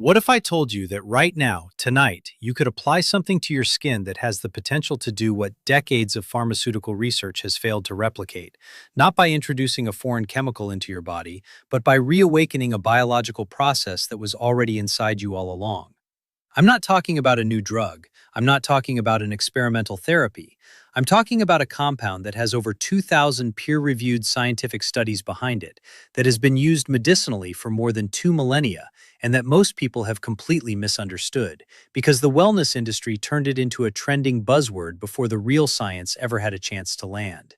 What if I told you that right now, tonight, you could apply something to your skin that has the potential to do what decades of pharmaceutical research has failed to replicate? Not by introducing a foreign chemical into your body, but by reawakening a biological process that was already inside you all along. I'm not talking about a new drug. I'm not talking about an experimental therapy. I'm talking about a compound that has over 2,000 peer-reviewed scientific studies behind it, that has been used medicinally for more than 2 millennia, and that most people have completely misunderstood, because the wellness industry turned it into a trending buzzword before the real science ever had a chance to land.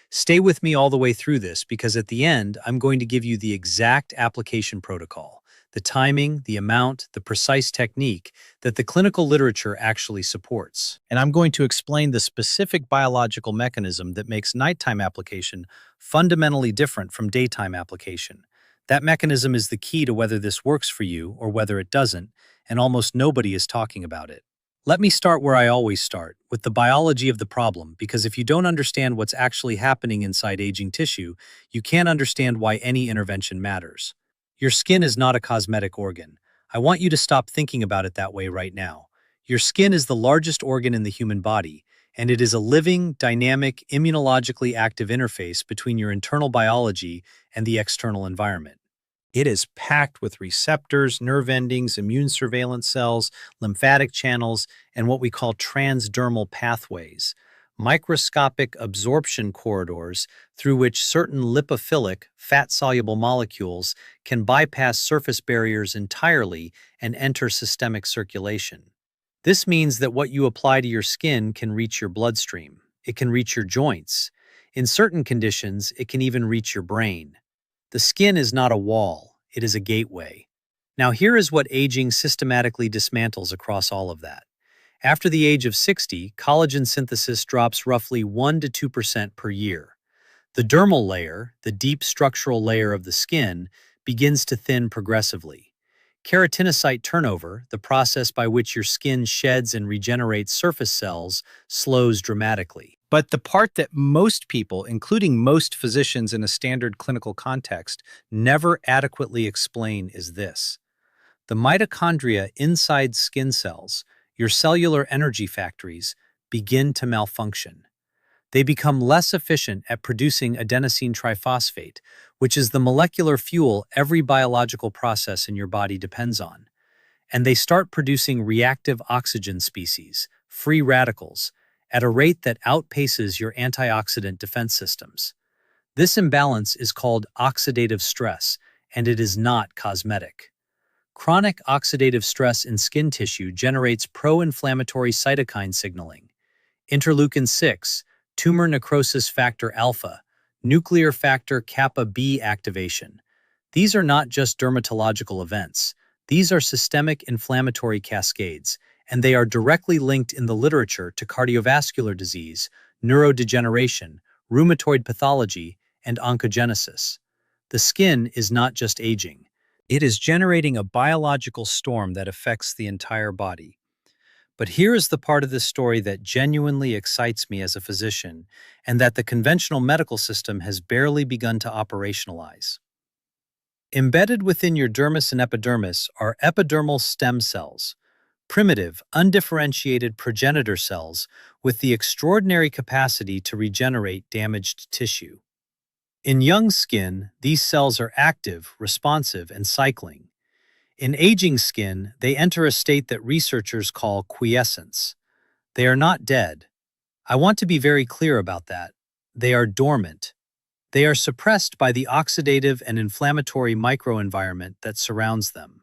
Stay with me all the way through this because at the end, I'm going to give you the exact application protocol, the timing, the amount, the precise technique that the clinical literature actually supports. And I'm going to explain the specific biological mechanism that makes nighttime application fundamentally different from daytime application. That mechanism is the key to whether this works for you or whether it doesn't, and almost nobody is talking about it. Let me start where I always start, with the biology of the problem, because if you don't understand what's actually happening inside aging tissue, you can't understand why any intervention matters. Your skin is not a cosmetic organ. I want you to stop thinking about it that way right now. Your skin is the largest organ in the human body, and it is a living, dynamic, immunologically active interface between your internal biology and the external environment. It is packed with receptors, nerve endings, immune surveillance cells, lymphatic channels, and what we call transdermal pathways, microscopic absorption corridors through which certain lipophilic, fat-soluble molecules can bypass surface barriers entirely and enter systemic circulation. This means that what you apply to your skin can reach your bloodstream. It can reach your joints. In certain conditions, it can even reach your brain. The skin is not a wall, it is a gateway. Now here is what aging systematically dismantles across all of that. After the age of 60, collagen synthesis drops roughly 1 to 2% per year. The dermal layer, the deep structural layer of the skin, begins to thin progressively. Keratinocyte turnover, the process by which your skin sheds and regenerates surface cells, slows dramatically. But the part that most people, including most physicians in a standard clinical context, never adequately explain is this. The mitochondria inside skin cells, your cellular energy factories, begin to malfunction. They become less efficient at producing adenosine triphosphate, which is the molecular fuel every biological process in your body depends on. And they start producing reactive oxygen species, free radicals, at a rate that outpaces your antioxidant defense systems. This imbalance is called oxidative stress, and it is not cosmetic. Chronic oxidative stress in skin tissue generates pro-inflammatory cytokine signaling, interleukin-6, tumor necrosis factor alpha, nuclear factor kappa B activation. These are not just dermatological events. These are systemic inflammatory cascades, and they are directly linked in the literature to cardiovascular disease, neurodegeneration, rheumatoid pathology, and oncogenesis. The skin is not just aging. It is generating a biological storm that affects the entire body. But here is the part of this story that genuinely excites me as a physician, and that the conventional medical system has barely begun to operationalize. Embedded within your dermis and epidermis are epidermal stem cells, primitive, undifferentiated progenitor cells with the extraordinary capacity to regenerate damaged tissue. In young skin, these cells are active, responsive, and cycling. In aging skin, they enter a state that researchers call quiescence. They are not dead. I want to be very clear about that. They are dormant. They are suppressed by the oxidative and inflammatory microenvironment that surrounds them.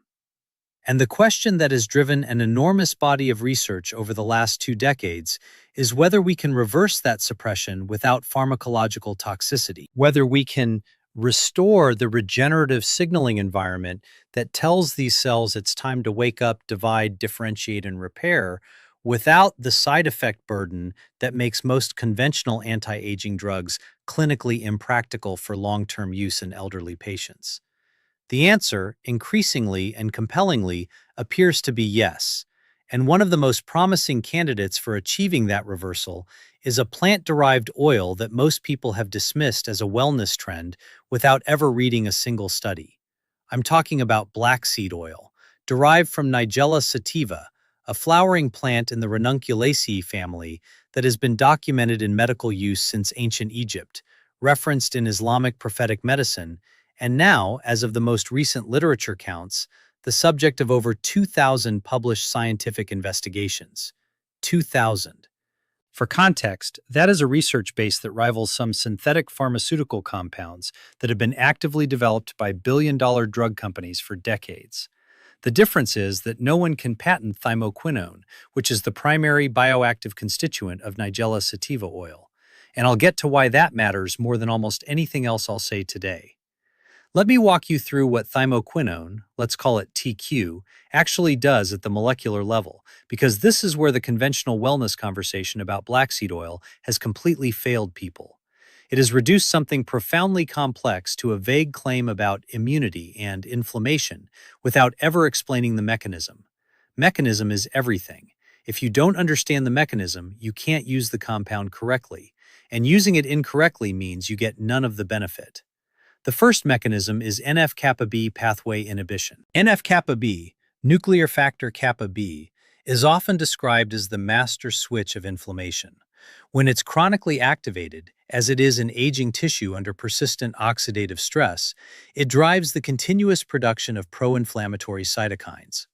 And the question that has driven an enormous body of research over the last 2 decades is whether we can reverse that suppression without pharmacological toxicity, whether we can restore the regenerative signaling environment that tells these cells it's time to wake up, divide, differentiate, and repair without the side effect burden that makes most conventional anti-aging drugs clinically impractical for long-term use in elderly patients. The answer, increasingly and compellingly, appears to be yes, and one of the most promising candidates for achieving that reversal is a plant-derived oil that most people have dismissed as a wellness trend without ever reading a single study. I'm talking about black seed oil, derived from Nigella sativa, a flowering plant in the Ranunculaceae family that has been documented in medical use since ancient Egypt, referenced in Islamic prophetic medicine, and now, as of the most recent literature counts, the subject of over 2,000 published scientific investigations. 2,000. For context, that is a research base that rivals some synthetic pharmaceutical compounds that have been actively developed by billion-dollar drug companies for decades. The difference is that no one can patent thymoquinone, which is the primary bioactive constituent of Nigella sativa oil. And I'll get to why that matters more than almost anything else I'll say today. Let me walk you through what thymoquinone, let's call it TQ, actually does at the molecular level, because this is where the conventional wellness conversation about black seed oil has completely failed people. It has reduced something profoundly complex to a vague claim about immunity and inflammation without ever explaining the mechanism. Mechanism is everything. If you don't understand the mechanism, you can't use the compound correctly, and using it incorrectly means you get none of the benefit. The first mechanism is NF-kappa B pathway inhibition. NF-kappa B, nuclear factor kappa B, is often described as the master switch of inflammation. When it's chronically activated, as it is in aging tissue under persistent oxidative stress, it drives the continuous production of pro-inflammatory cytokines.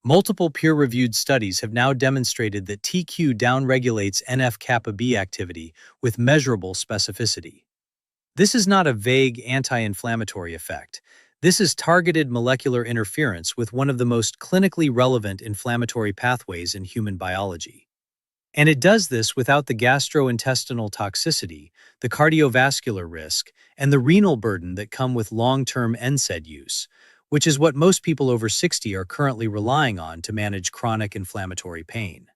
Multiple peer-reviewed studies have now demonstrated that TQ downregulates NF-kappa B activity with measurable specificity. This is not a vague anti-inflammatory effect. This is targeted molecular interference with one of the most clinically relevant inflammatory pathways in human biology. And it does this without the gastrointestinal toxicity, the cardiovascular risk, and the renal burden that come with long-term NSAID use, which is what most people over 60 are currently relying on to manage chronic inflammatory pain.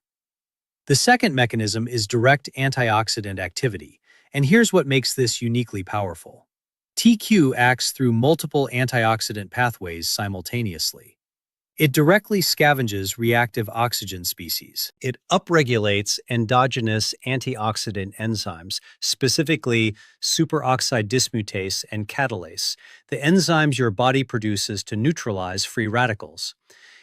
The second mechanism is direct antioxidant activity. And here's what makes this uniquely powerful. TQ acts through multiple antioxidant pathways simultaneously. It directly scavenges reactive oxygen species. It upregulates endogenous antioxidant enzymes, specifically superoxide dismutase and catalase, the enzymes your body produces to neutralize free radicals.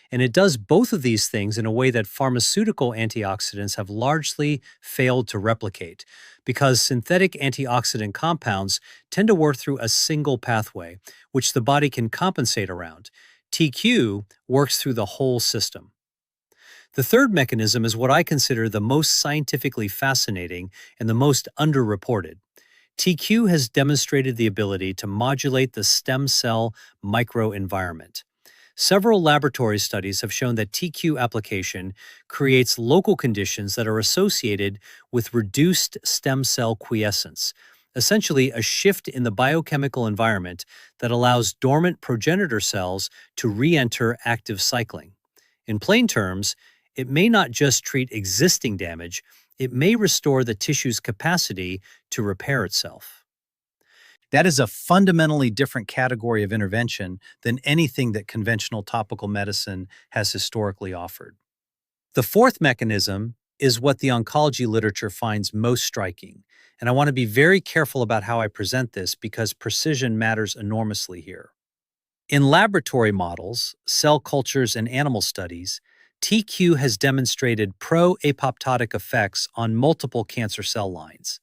And it does both of these things in a way that pharmaceutical antioxidants have largely failed to replicate, because synthetic antioxidant compounds tend to work through a single pathway, which the body can compensate around. TQ works through the whole system. The third mechanism is what I consider the most scientifically fascinating and the most underreported. TQ has demonstrated the ability to modulate the stem cell microenvironment. Several laboratory studies have shown that TQ application creates local conditions that are associated with reduced stem cell quiescence, essentially a shift in the biochemical environment that allows dormant progenitor cells to re-enter active cycling. In plain terms, it may not just treat existing damage, it may restore the tissue's capacity to repair itself. That is a fundamentally different category of intervention than anything that conventional topical medicine has historically offered. The fourth mechanism is what the oncology literature finds most striking, and I want to be very careful about how I present this because precision matters enormously here. In laboratory models, cell cultures, and animal studies, TQ has demonstrated pro-apoptotic effects on multiple cancer cell lines.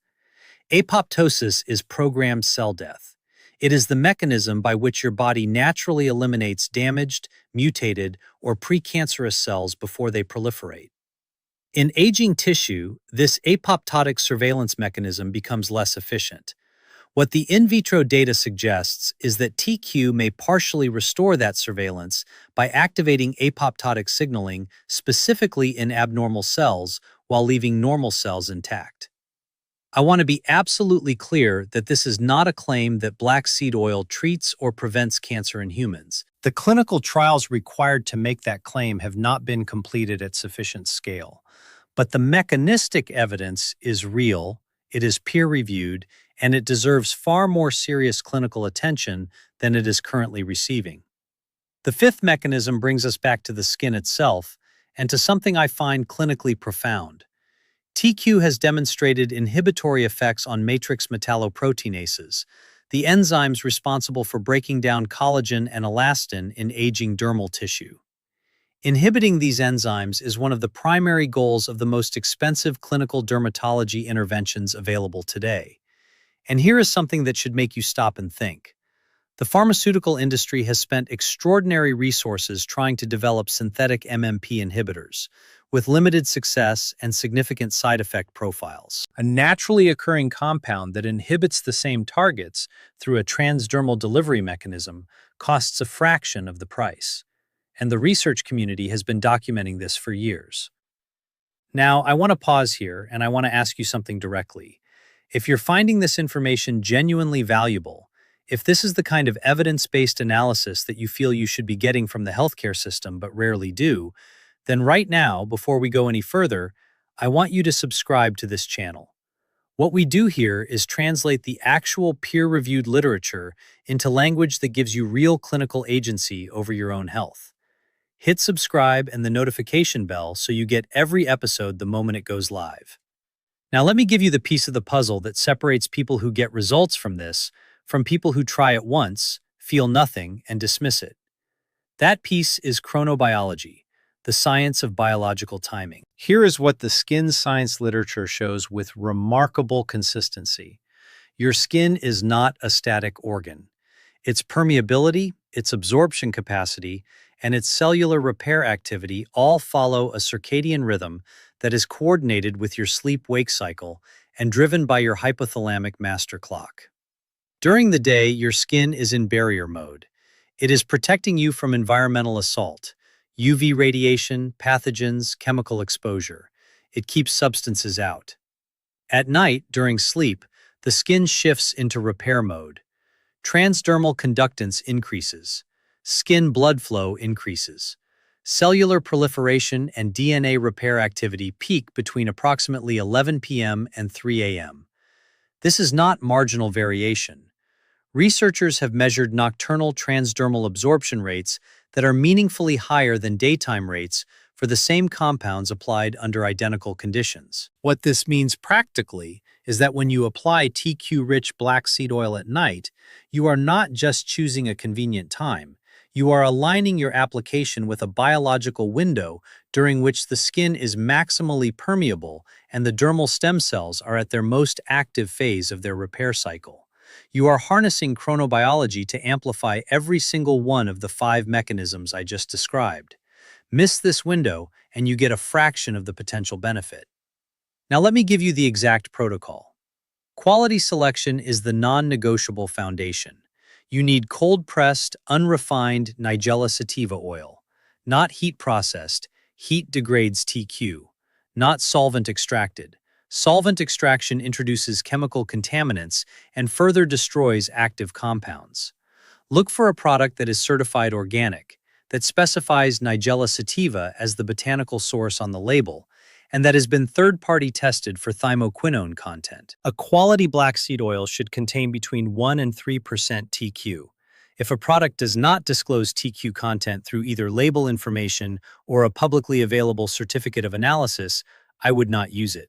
Apoptosis is programmed cell death. It is the mechanism by which your body naturally eliminates damaged, mutated, or precancerous cells before they proliferate. In aging tissue, this apoptotic surveillance mechanism becomes less efficient. What the in vitro data suggests is that TQ may partially restore that surveillance by activating apoptotic signaling specifically in abnormal cells while leaving normal cells intact. I want to be absolutely clear that this is not a claim that black seed oil treats or prevents cancer in humans. The clinical trials required to make that claim have not been completed at sufficient scale. But the mechanistic evidence is real, it is peer-reviewed, and it deserves far more serious clinical attention than it is currently receiving. The fifth mechanism brings us back to the skin itself and to something I find clinically profound. TQ has demonstrated inhibitory effects on matrix metalloproteinases, the enzymes responsible for breaking down collagen and elastin in aging dermal tissue. Inhibiting these enzymes is one of the primary goals of the most expensive clinical dermatology interventions available today. And here is something that should make you stop and think. The pharmaceutical industry has spent extraordinary resources trying to develop synthetic MMP inhibitors, with limited success and significant side effect profiles. A naturally occurring compound that inhibits the same targets through a transdermal delivery mechanism costs a fraction of the price, and the research community has been documenting this for years. Now, I want to pause here and I want to ask you something directly. If you're finding this information genuinely valuable, if this is the kind of evidence-based analysis that you feel you should be getting from the healthcare system but rarely do, then right now, before we go any further, I want you to subscribe to this channel. What we do here is translate the actual peer-reviewed literature into language that gives you real clinical agency over your own health. Hit subscribe and the notification bell so you get every episode the moment it goes live. Now let me give you the piece of the puzzle that separates people who get results from this from people who try it once, feel nothing, and dismiss it. That piece is chronobiology, the science of biological timing. Here is what the skin science literature shows with remarkable consistency. Your skin is not a static organ. Its permeability, its absorption capacity, and its cellular repair activity all follow a circadian rhythm that is coordinated with your sleep-wake cycle and driven by your hypothalamic master clock. During the day, your skin is in barrier mode. It is protecting you from environmental assault, UV radiation, pathogens, chemical exposure. It keeps substances out. At night, during sleep, the skin shifts into repair mode. Transdermal conductance increases. Skin blood flow increases. Cellular proliferation and DNA repair activity peak between approximately 11 p.m. and 3 a.m. This is not marginal variation. Researchers have measured nocturnal transdermal absorption rates that are meaningfully higher than daytime rates for the same compounds applied under identical conditions. What this means practically is that when you apply TQ-rich black seed oil at night, you are not just choosing a convenient time. You are aligning your application with a biological window during which the skin is maximally permeable and the dermal stem cells are at their most active phase of their repair cycle. You are harnessing chronobiology to amplify every single one of the 5 mechanisms I just described. Miss this window, and you get a fraction of the potential benefit. Now let me give you the exact protocol. Quality selection is the non-negotiable foundation. You need cold-pressed, unrefined Nigella sativa oil, not heat-processed. Heat degrades TQ, not solvent extracted. Solvent extraction introduces chemical contaminants and further destroys active compounds. Look for a product that is certified organic, that specifies Nigella sativa as the botanical source on the label, and that has been third-party tested for thymoquinone content. A quality black seed oil should contain between 1 and 3% TQ. If a product does not disclose TQ content through either label information or a publicly available certificate of analysis, I would not use it.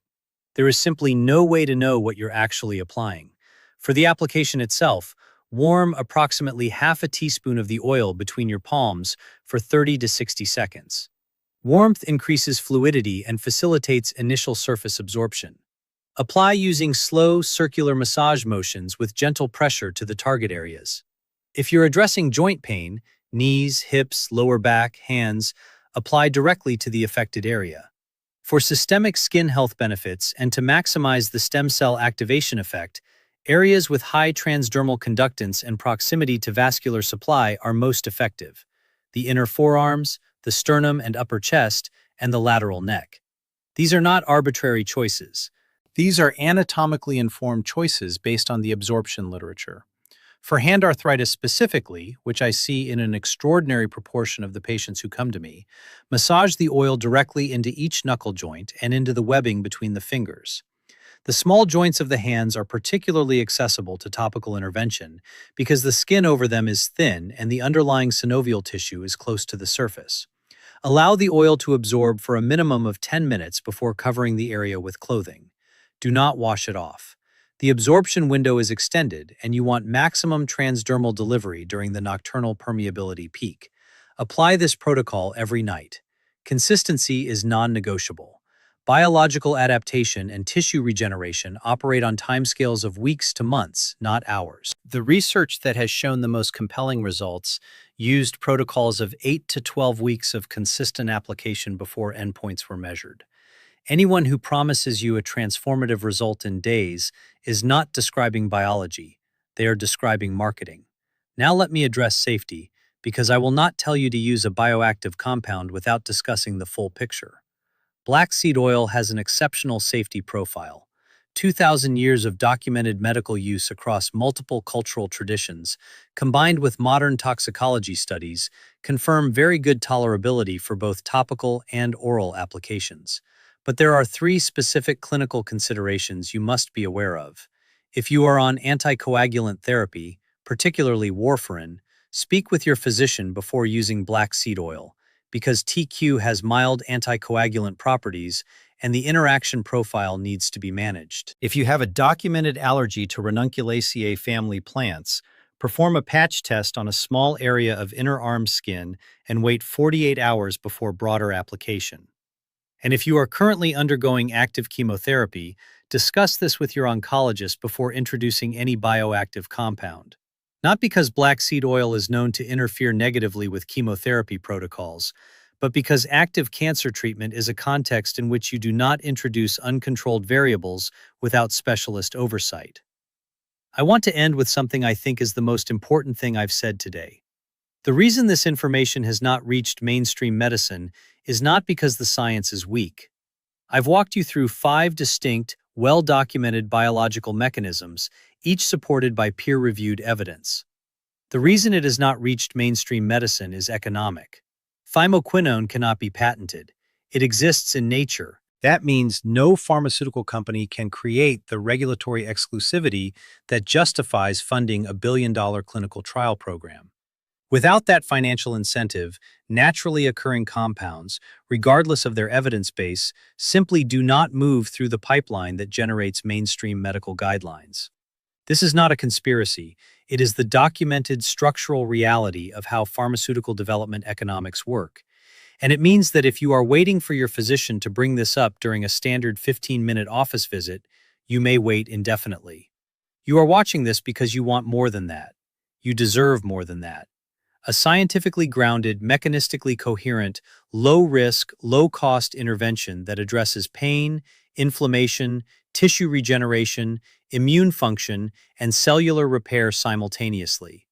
There is simply no way to know what you're actually applying. For the application itself, warm approximately half a teaspoon of the oil between your palms for 30 to 60 seconds. Warmth increases fluidity and facilitates initial surface absorption. Apply using slow, circular massage motions with gentle pressure to the target areas. If you're addressing joint pain, knees, hips, lower back, hands, apply directly to the affected area. For systemic skin health benefits and to maximize the stem cell activation effect, areas with high transdermal conductance and proximity to vascular supply are most effective: the inner forearms, the sternum and upper chest, and the lateral neck. These are not arbitrary choices. These are anatomically informed choices based on the absorption literature. For hand arthritis specifically, which I see in an extraordinary proportion of the patients who come to me, massage the oil directly into each knuckle joint and into the webbing between the fingers. The small joints of the hands are particularly accessible to topical intervention because the skin over them is thin and the underlying synovial tissue is close to the surface. Allow the oil to absorb for a minimum of 10 minutes before covering the area with clothing. Do not wash it off. The absorption window is extended, and you want maximum transdermal delivery during the nocturnal permeability peak. Apply this protocol every night. Consistency is non-negotiable. Biological adaptation and tissue regeneration operate on timescales of weeks to months, not hours. The research that has shown the most compelling results used protocols of 8 to 12 weeks of consistent application before endpoints were measured. Anyone who promises you a transformative result in days is not describing biology, they are describing marketing. Now let me address safety, because I will not tell you to use a bioactive compound without discussing the full picture. Black seed oil has an exceptional safety profile. 2,000 years of documented medical use across multiple cultural traditions, combined with modern toxicology studies, confirm very good tolerability for both topical and oral applications. But there are three specific clinical considerations you must be aware of. If you are on anticoagulant therapy, particularly warfarin, speak with your physician before using black seed oil, because TQ has mild anticoagulant properties and the interaction profile needs to be managed. If you have a documented allergy to Ranunculaceae family plants, perform a patch test on a small area of inner arm skin and wait 48 hours before broader application. And if you are currently undergoing active chemotherapy, discuss this with your oncologist before introducing any bioactive compound. Not because black seed oil is known to interfere negatively with chemotherapy protocols, but because active cancer treatment is a context in which you do not introduce uncontrolled variables without specialist oversight. I want to end with something I think is the most important thing I've said today. The reason this information has not reached mainstream medicine is not because the science is weak. I've walked you through 5 distinct, well-documented biological mechanisms, each supported by peer-reviewed evidence. The reason it has not reached mainstream medicine is economic. Thymoquinone cannot be patented. It exists in nature. That means no pharmaceutical company can create the regulatory exclusivity that justifies funding a billion-dollar clinical trial program. Without that financial incentive, naturally occurring compounds, regardless of their evidence base, simply do not move through the pipeline that generates mainstream medical guidelines. This is not a conspiracy. It is the documented structural reality of how pharmaceutical development economics work. And it means that if you are waiting for your physician to bring this up during a standard 15-minute office visit, you may wait indefinitely. You are watching this because you want more than that. You deserve more than that. A scientifically grounded, mechanistically coherent, low-risk, low-cost intervention that addresses pain, inflammation, tissue regeneration, immune function, and cellular repair simultaneously.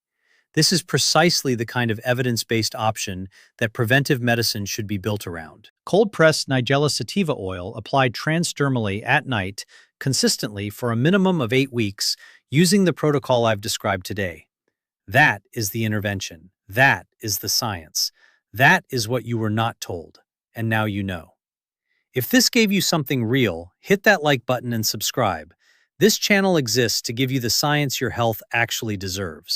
This is precisely the kind of evidence-based option that preventive medicine should be built around. Cold-pressed Nigella sativa oil applied transdermally at night consistently for a minimum of 8 weeks using the protocol I've described today. That is the intervention. That is the science. That is what you were not told, and now you know. If this gave you something real, hit that like button and subscribe. This channel exists to give you the science your health actually deserves.